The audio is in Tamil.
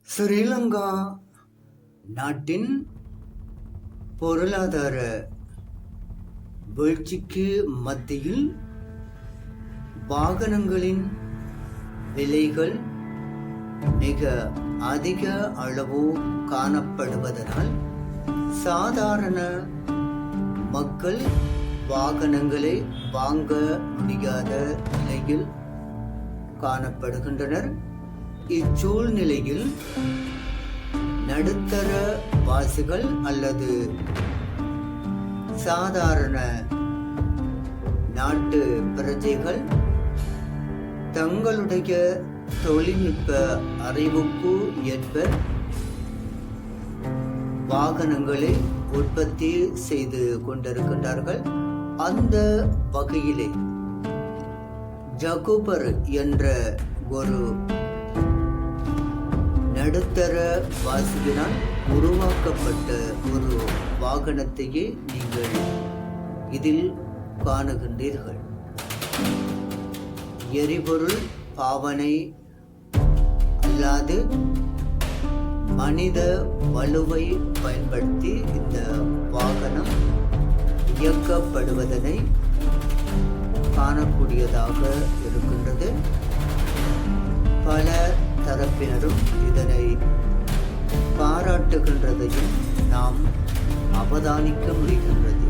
ஸ்ரீலங்கா நாட்டின் பொருளாதார வீழ்ச்சிக்கு மத்தியில் வாகனங்களின் விலைகள் மிக அதிக அளவு காணப்படுவதனால் சாதாரண மக்கள் வாகனங்களை வாங்க முடியாத நிலையில் காணப்படுகின்றனர். இச்சூழ்நிலையில் நடுத்தர வாசிகள் அல்லது சாதாரண நாட்டு பிரஜைகள் தங்களுடைய தொழில்நுட்ப அறிவுக்கு ஏற்ப வாகனங்களை உற்பத்தி செய்து கொண்டிருக்கின்றார்கள். அந்த வகையிலே ஜகுபர் என்ற ஒரு நடுத்தர வாசியினால் உருவாக்கப்பட்ட ஒரு வாகனத்தையே நீங்கள் இதில் காணுகின்றீர்கள். எரிபொருள் பாவனை அல்லாது மனித வலுவை பயன்படுத்தி இந்த வாகனம் இயக்கப்படுவதனை காணக்கூடியதாக இருக்கின்றது. பல தரப்பினரும் இதனை பாராட்டுகின்றதையும் நாம் அவதானிக்க முடிகின்றது.